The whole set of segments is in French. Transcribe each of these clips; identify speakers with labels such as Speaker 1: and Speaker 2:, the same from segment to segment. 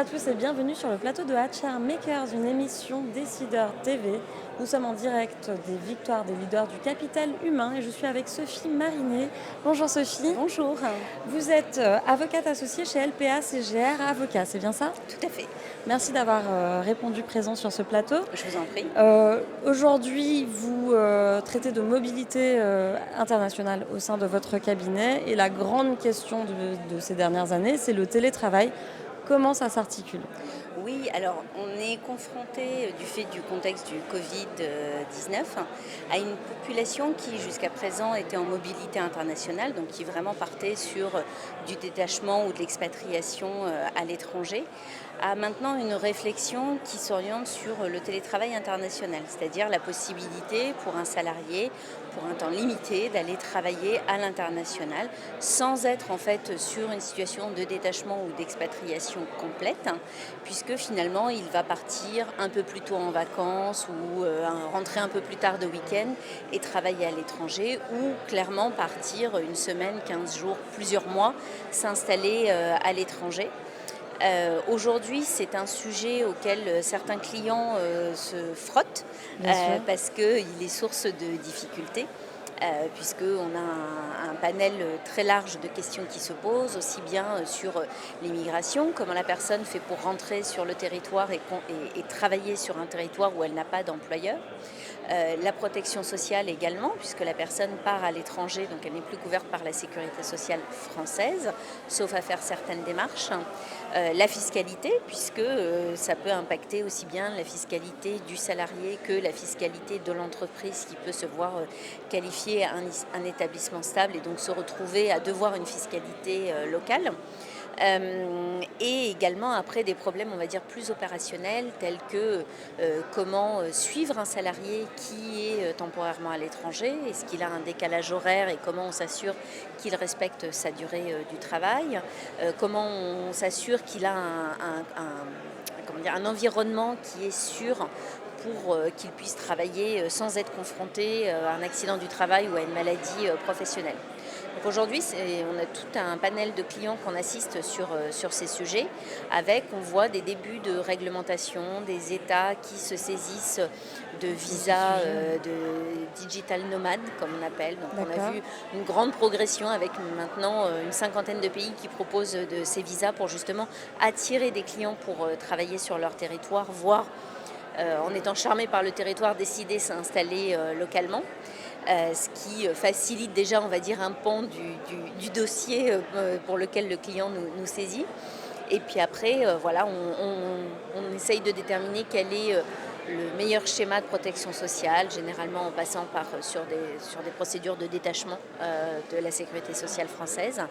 Speaker 1: à tous et bienvenue sur le plateau de HR Makers, une émission Décideur TV. Nous sommes en direct des victoires des leaders du capital humain et je suis avec Sophie Marinier. Bonjour Sophie.
Speaker 2: Bonjour.
Speaker 1: Vous êtes avocate associée chez LPA CGR Avocat, c'est bien ça?
Speaker 2: Tout à fait,
Speaker 1: Merci d'avoir répondu présent sur ce plateau.
Speaker 2: je vous en prie.
Speaker 1: Aujourd'hui, vous traitez de mobilité internationale au sein de votre cabinet et la grande question de ces dernières années, c'est le télétravail. Comment ça s'articule?
Speaker 2: Oui, alors on est confronté, du fait du contexte du Covid-19, à une population qui jusqu'à présent était en mobilité internationale, donc qui vraiment partait sur du détachement ou de l'expatriation à l'étranger, à maintenant une réflexion qui s'oriente sur le télétravail international, c'est-à-dire la possibilité pour un salarié, pour un temps limité, d'aller travailler à l'international sans être en fait sur une situation de détachement ou d'expatriation complète, puisque finalement il va partir un peu plus tôt en vacances ou rentrer un peu plus tard de week-end et travailler à l'étranger, ou clairement partir une semaine, 15 jours, plusieurs mois, s'installer à l'étranger. Aujourd'hui, c'est un sujet auquel certains clients se frottent
Speaker 1: Bien sûr.
Speaker 2: parce qu'il est source de difficultés. Puisqu'on a un panel très large de questions qui se posent, aussi bien sur l'immigration, comment la personne fait pour rentrer sur le territoire et travailler sur un territoire où elle n'a pas d'employeur. La protection sociale également, puisque la personne part à l'étranger, donc elle n'est plus couverte par la sécurité sociale française, sauf à faire certaines démarches. La fiscalité, puisque ça peut impacter aussi bien la fiscalité du salarié que la fiscalité de l'entreprise qui peut se voir qualifier un établissement stable et donc se retrouver à devoir une fiscalité locale. Et également après des problèmes, on va dire, plus opérationnels, tels que comment suivre un salarié qui est temporairement à l'étranger, est-ce qu'il a un décalage horaire et comment on s'assure qu'il respecte sa durée du travail, comment on s'assure qu'il a un environnement qui est sûr pour qu'il puisse travailler sans être confronté à un accident du travail ou à une maladie professionnelle. Donc aujourd'hui, on a tout un panel de clients qu'on assiste sur ces sujets, avec, on voit des débuts de réglementation, des États qui se saisissent de visas, de digital nomades, comme on appelle. Donc on a vu une grande progression avec maintenant une cinquantaine de pays qui proposent de ces visas pour justement attirer des clients pour travailler sur leur territoire, voire en étant charmés par le territoire, décider de s'installer localement. Ce qui facilite déjà, on va dire, un pan du dossier pour lequel le client nous saisit. Et puis après, voilà, on essaye de déterminer quel est le meilleur schéma de protection sociale, généralement en passant sur des procédures de détachement de la sécurité sociale française.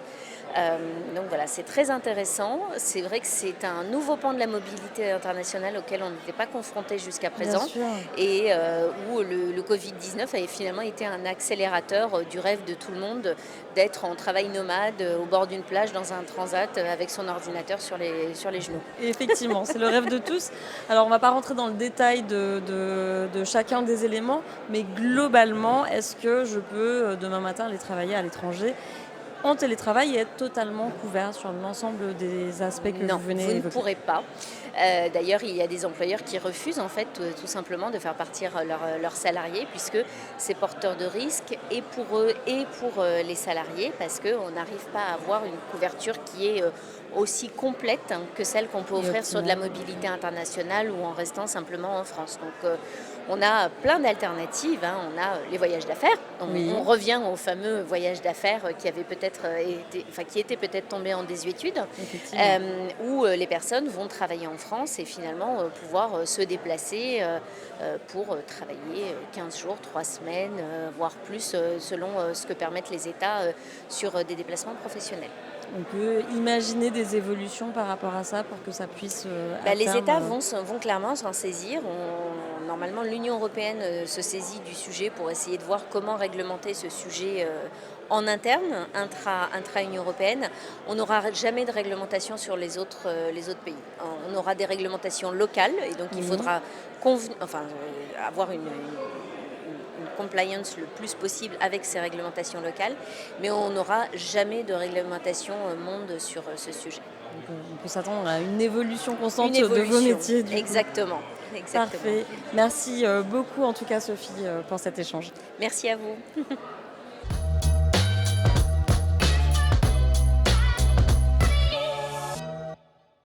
Speaker 2: Donc voilà, c'est très intéressant. C'est vrai que c'est un nouveau pan de la mobilité internationale auquel on n'était pas confronté jusqu'à
Speaker 1: Bien
Speaker 2: présent
Speaker 1: sûr.
Speaker 2: et où le Covid-19 avait finalement été un accélérateur du rêve de tout le monde d'être en travail nomade au bord d'une plage dans un transat avec son ordinateur sur les genoux.
Speaker 1: Et effectivement, c'est le rêve de tous. Alors, on ne va pas rentrer dans le détail de chacun des éléments, mais globalement, est-ce que je peux demain matin aller travailler à l'étranger en télétravail et être totalement couvert sur l'ensemble des aspects que
Speaker 2: Non,
Speaker 1: vous venez
Speaker 2: vous ne
Speaker 1: d'évoquer?
Speaker 2: pourrez pas. D'ailleurs, il y a des employeurs qui refusent en fait tout simplement de faire partir leurs salariés, puisque c'est porteur de risques et pour eux et pour les salariés, parce qu'on n'arrive pas à avoir une couverture qui est aussi complète que celle qu'on peut
Speaker 1: Et
Speaker 2: offrir sur de la
Speaker 1: optimal.
Speaker 2: mobilité internationale ou en restant simplement en France. Donc on a plein d'alternatives, hein. On a les voyages d'affaires.
Speaker 1: Oui,
Speaker 2: On revient au fameux voyage d'affaires qui avait peut-être qui était peut-être tombé en désuétude,
Speaker 1: effectivement.
Speaker 2: où les personnes vont travailler en France et finalement pouvoir se déplacer pour travailler 15 jours, 3 semaines, voire plus, selon ce que permettent les États sur des déplacements professionnels.
Speaker 1: On peut imaginer des évolutions par rapport à ça pour que ça puisse à
Speaker 2: Les
Speaker 1: terme.
Speaker 2: États vont clairement s'en saisir. Normalement, l'Union européenne se saisit du sujet pour essayer de voir comment réglementer ce sujet en interne, intra-Union européenne. On n'aura jamais de réglementation sur les autres pays. On aura des réglementations locales et donc il
Speaker 1: Oui.
Speaker 2: faudra avoir une compliance le plus possible avec ces réglementations locales, mais on n'aura jamais de réglementation monde sur ce sujet.
Speaker 1: On peut s'attendre à une évolution constante
Speaker 2: Une
Speaker 1: de vos
Speaker 2: évolution.
Speaker 1: métiers, du coup.
Speaker 2: Exactement. Exactement.
Speaker 1: Parfait. Merci beaucoup en tout cas Sophie pour cet échange.
Speaker 2: Merci à vous.